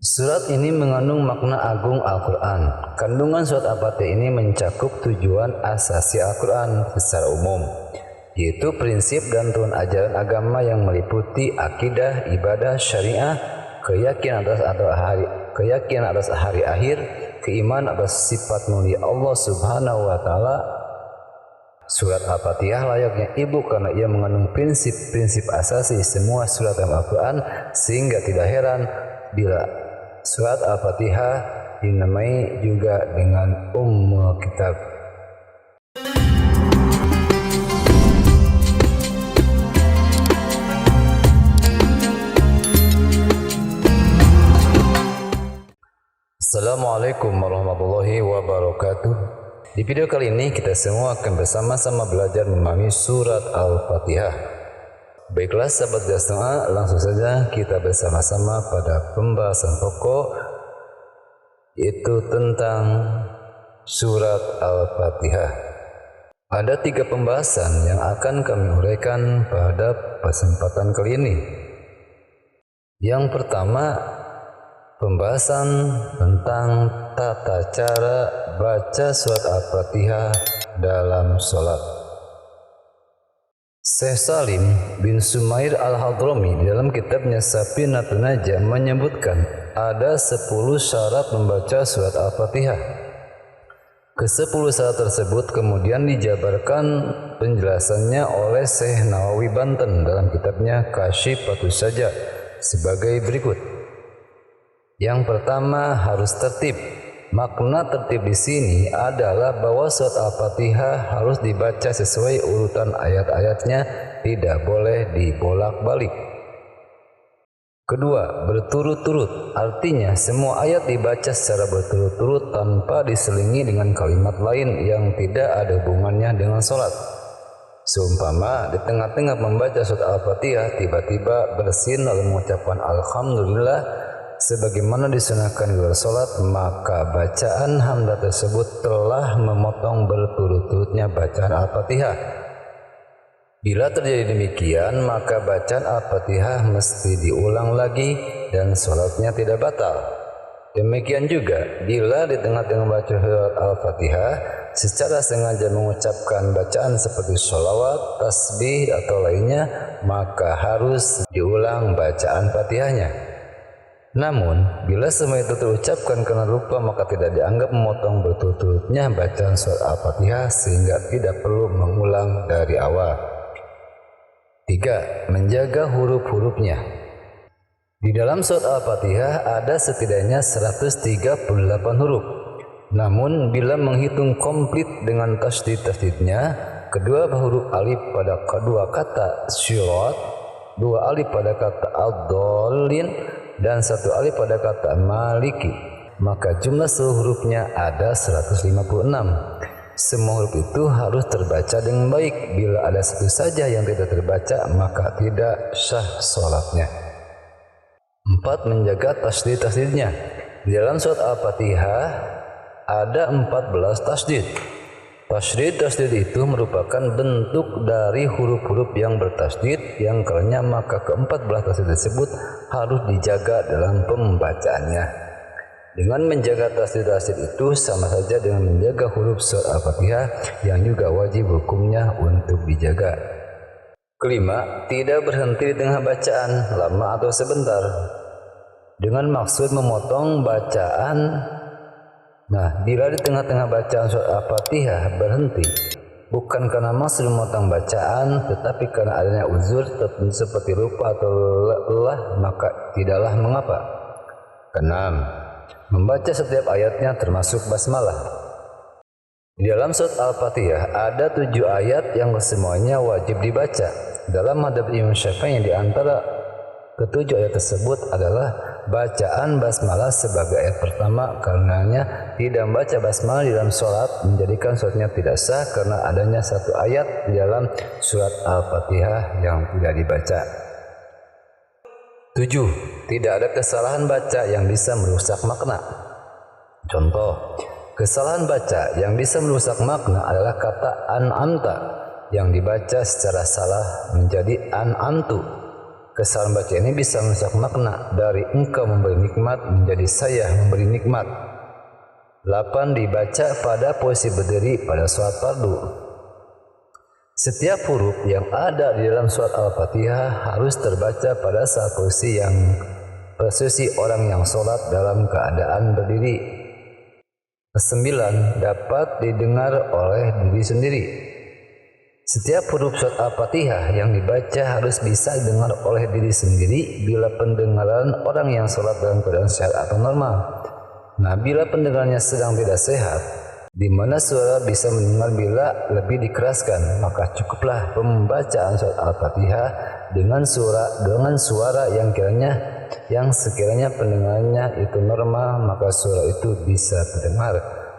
Surat ini mengandung makna agung Al-Quran. Kandungan surat Al-Fatihah ini mencakup tujuan asasi Al-Quran secara umum, yaitu prinsip dan turun ajaran agama yang meliputi akidah, ibadah, syariah, keyakinan atas hari akhir, keimanan atas sifat mulia Allah Subhanahu wa Ta'ala. Surat Al-Fatihah layaknya ibu karena ia mengandung prinsip-prinsip asasi semua surat Al-Quran, sehingga tidak heran bila surat Al-Fatihah dinamai juga dengan Ummul Kitab. Assalamualaikum warahmatullahi wabarakatuh. Di video kali ini kita semua akan bersama-sama belajar memahami surat Al-Fatihah. Baiklah sahabat Jasnoa, langsung saja kita bersama-sama pada pembahasan pokok, yaitu tentang surat Al-Fatihah. Ada 3 pembahasan yang akan kami uraikan pada kesempatan kali ini. Yang pertama, pembahasan tentang tata cara baca surat Al-Fatihah dalam sholat. Syekh Salim bin Sumair Al-Hadrami dalam kitabnya Safinatun Najah menyebutkan ada 10 syarat membaca surat Al-Fatihah. Ke-10 syarat tersebut kemudian dijabarkan penjelasannya oleh Syekh Nawawi Banten dalam kitabnya Kasyifatus Sajad sebagai berikut. Yang pertama, harus tertib. Makna tertib di sini adalah bahwa surat Al-Fatihah harus dibaca sesuai urutan ayat-ayatnya, tidak boleh dibolak-balik. Kedua, berturut-turut. Artinya semua ayat dibaca secara berturut-turut tanpa diselingi dengan kalimat lain yang tidak ada hubungannya dengan sholat. Seumpama di tengah-tengah membaca surat Al-Fatihah tiba-tiba bersin lalu mengucapkan Alhamdulillah sebagaimana disunahkan di luar sholat, maka bacaan hamdah tersebut telah memotong berturut-turutnya bacaan Al-Fatihah. Bila terjadi demikian, maka bacaan Al-Fatihah mesti diulang lagi dan sholatnya tidak batal. Demikian juga bila di tengah-tengah baca surat Al-Fatihah secara sengaja mengucapkan bacaan seperti sholawat, tasbih atau lainnya, maka harus diulang bacaan Fatihahnya. Namun, bila semua itu terucapkan karena lupa, maka tidak dianggap memotong berturut-turutnya bacaan surat Al-Fatihah sehingga tidak perlu mengulang dari awal. 3. Menjaga huruf-hurufnya. Di dalam surat Al-Fatihah ada setidaknya 138 huruf. Namun, bila menghitung komplit dengan tasdid-tasdidnya, kedua huruf alif pada kedua kata syurat, 2 alif pada kata ad-dallin, dan 1 alif pada kata maliki, maka jumlah seluruh hurufnya ada 156. Semua huruf itu harus terbaca dengan baik. Bila ada satu saja yang tidak terbaca, maka tidak sah sholatnya. 4. Menjaga tasdid-tasdidnya. Di dalam surat Al-Fatihah ada 14 tasdid. Tasdid itu merupakan bentuk dari huruf-huruf yang bertasdid yang karenanya maka ke-14 tasdid tersebut harus dijaga dalam pembacaannya. Dengan menjaga tasdid itu sama saja dengan menjaga huruf surat Al-Fatihah yang juga wajib hukumnya untuk dijaga. Kelima, tidak berhenti di tengah bacaan, lama atau sebentar, dengan maksud memotong bacaan. Nah, bila di tengah-tengah bacaan surat Al-Fatihah berhenti, bukan karena maksud memotong bacaan, tetapi karena adanya uzur seperti lupa atau lelah, maka tidaklah mengapa. Keenam, membaca setiap ayatnya termasuk basmalah. Di dalam surat Al-Fatihah ada 7 ayat yang semuanya wajib dibaca. Dalam madhab Imam Syafi'i di antara ke-7 ayat tersebut adalah bacaan basmalah sebagai ayat pertama, karenanya tidak membaca basmalah di dalam sholat menjadikan sholatnya tidak sah karena adanya 1 ayat di dalam surat Al-Fatihah yang tidak dibaca. 7. Tidak ada kesalahan baca yang bisa merusak makna. Contoh, kesalahan baca yang bisa merusak makna adalah kata an'amta yang dibaca secara salah menjadi an'amtu. Kesalahan baca ini bisa merusak makna dari engkau memberi nikmat menjadi saya memberi nikmat. 8. Dibaca pada posisi berdiri pada sholat fardu. Setiap huruf yang ada di dalam surat Al-Fatihah harus terbaca pada saat posisi orang yang sholat dalam keadaan berdiri. 9. Dapat didengar oleh diri sendiri. Setiap huruf surat Al-Fatihah yang dibaca harus bisa didengar oleh diri sendiri bila pendengaran orang yang sholat dalam keadaan sehat atau normal. Nah, bila pendengarannya sedang tidak sehat, di mana suara bisa mendengar bila lebih dikeraskan, maka cukuplah pembacaan surat Al-Fatihah dengan suara yang sekiranya pendengarannya itu normal, maka suara itu bisa terdengar.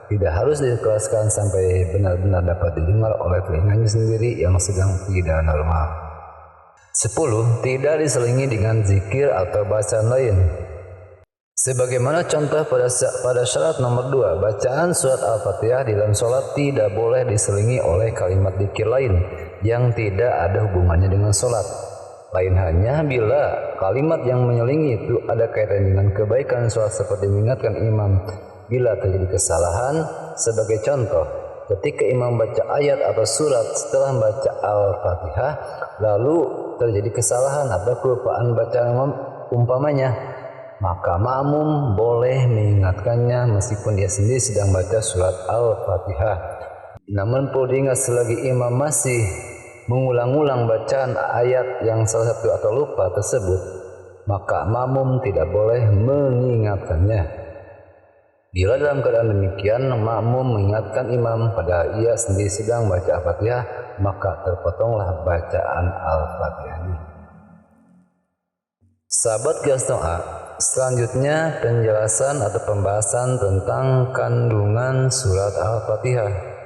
Tidak harus dikeraskan sampai benar-benar dapat didengar oleh telinganya sendiri yang sedang tidak normal. 10. Tidak diselingi dengan zikir atau bacaan lain. Sebagaimana contoh pada syarat nomor 2, bacaan surat Al-Fatihah di dalam sholat tidak boleh diselingi oleh kalimat zikir lain yang tidak ada hubungannya dengan sholat. Lain hanya bila kalimat yang menyelingi itu ada kaitan dengan kebaikan sholat, seperti mengingatkan imam bila terjadi kesalahan. Sebagai contoh, ketika imam baca ayat atau surat setelah membaca Al-Fatihah lalu terjadi kesalahan atau kelupaan bacaan umpamanya, maka makmum boleh mengingatkannya meskipun dia sendiri sedang baca surat Al-Fatihah. Namun perlu diingat, selagi imam masih mengulang-ulang bacaan ayat yang salah satu atau lupa tersebut, maka makmum tidak boleh mengingatkannya. Bila dalam keadaan demikian makmum mengingatkan imam padahal ia sendiri sedang baca Al-Fatihah, maka terpotonglah bacaan Al-Fatihahnya. Sahabat Kilas Doa, selanjutnya penjelasan atau pembahasan tentang kandungan surat Al-Fatihah.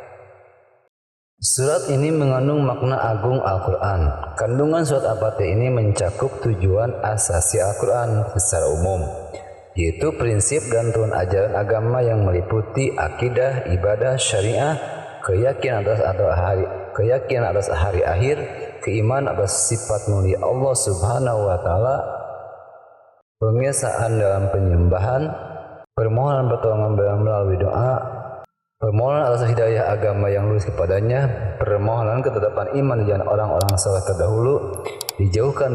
Surat ini mengandung makna agung Al-Quran. Kandungan surat Al-Fatihah ini mencakup tujuan asasi Al-Quran secara umum, yaitu prinsip dan turun ajaran agama yang meliputi akidah, ibadah, syariah, keyakinan atas hari akhir, keimanan atas sifat mulia Allah Subhanahu wa Ta'ala, pengesaan dalam penyembahan, permohonan pertolongan melalui doa, permohonan atas hidayah agama yang lurus kepadanya, permohonan ketetapan iman di jalan orang-orang saleh terdahulu, dijauhkan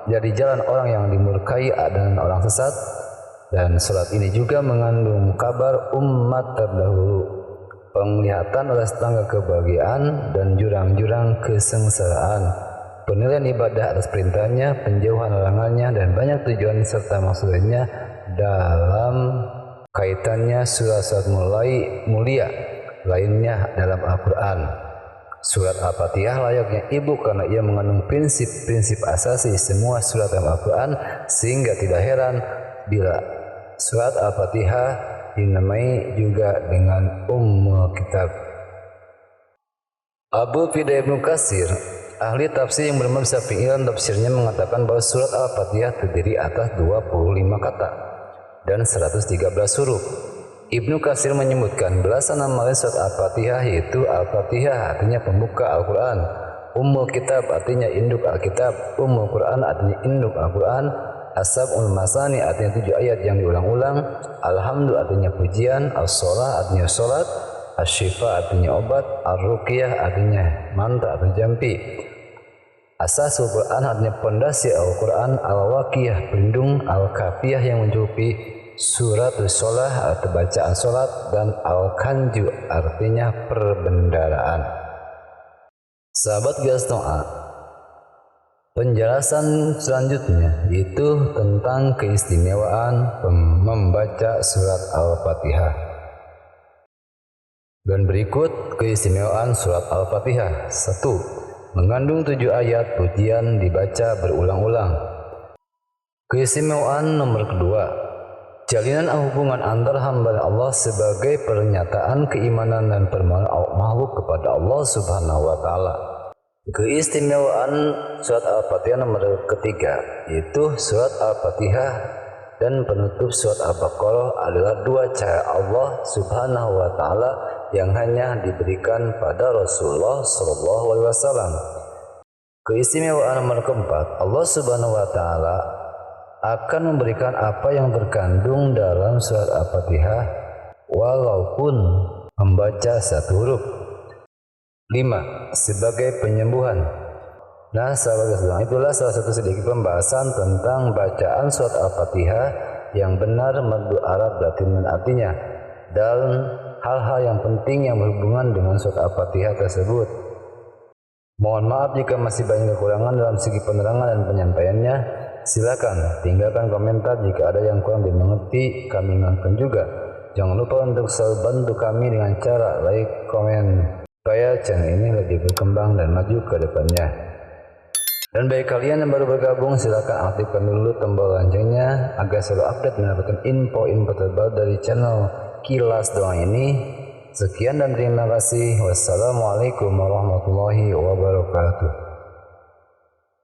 dari jalan orang yang dimurkai dan orang sesat. Dan surat ini juga mengandung kabar umat terdahulu, penglihatan atas tangga kebahagiaan dan jurang-jurang kesengsaraan, penilaian ibadah atas perintahnya, penjauhan larangannya, dan banyak tujuan serta maksudnya dalam kaitannya surat-surat mulia lainnya dalam Al-Quran. Surat Al-Fatihah layaknya ibu karena ia mengandung prinsip-prinsip asasi semua surat dalam Al-Quran, sehingga tidak heran bila surat Al-Fatihah dinamai juga dengan Ummul Kitab. Abu Fida Ibnu Katsir, ahli tafsir yang bermadzhab Iran, tafsirnya mengatakan bahwa surat Al-Fatihah terdiri atas 25 kata dan 113 huruf. Ibnu Katsir menyebutkan belasan nama surat Al-Fatihah, yaitu Al-Fatihah artinya pembuka Al-Quran, Ummul Kitab artinya induk Alkitab, Ummul Quran artinya induk Al-Quran, As-Sab'ul Masani artinya 7 ayat yang diulang-ulang, Alhamdu artinya pujian, As-Sholah artinya sholat, As-Syifa artinya obat, Ar-Ruqyah artinya mantra atau jampi, Asasul Quran artinya pondasi Al-Quran, Al-Waqiyah pelindung, Al-Kafiyah yang mencukupi, Suratul Sholah atau bacaan sholat, dan Al-Kanju artinya perbendaraan. Sahabat Kilas Doa, penjelasan selanjutnya yaitu tentang keistimewaan membaca surat Al-Fatihah. Dan berikut keistimewaan surat Al-Fatihah. 1. Mengandung 7 ayat pujian dibaca berulang-ulang. Keistimewaan nomor kedua, jalinan hubungan antara hamba dan Allah sebagai pernyataan keimanan dan permohonan makhluk kepada Allah Subhanahu wa Ta'ala. Keistimewaan surat Al-Fatihah nomor ketiga, yaitu surat Al-Fatihah dan penutup surat Al-Baqarah adalah 2 cahaya Allah Subhanahu wa Ta'ala yang hanya diberikan pada Rasulullah SAW. Keistimewaan nomor keempat, Allah Subhanahu wa taala akan memberikan apa yang terkandung dalam surat Al-Fatihah walaupun membaca satu huruf. 5. Sebagai penyembuhan. Nah, sahabat sekalian, itulah salah satu sedikit pembahasan tentang bacaan surat Al-Fatihah yang benar, madu Arab, Latin dan artinya, dan hal-hal yang penting yang berhubungan dengan surat Al-Fatihah tersebut. Mohon maaf jika masih banyak kekurangan dalam segi penerangan dan penyampaiannya. Silakan tinggalkan komentar jika ada yang kurang dimengerti, kami ingatkan juga. Jangan lupa untuk selalu bantu kami dengan cara like, komen, supaya channel ini lebih berkembang dan maju ke depannya. Dan bagi kalian yang baru bergabung, silakan aktifkan dulu tombol loncengnya agar selalu update mendapatkan info-info terbaru dari channel Kilas Doa ini. Sekian dan terima kasih. Wassalamualaikum warahmatullahi wabarakatuh.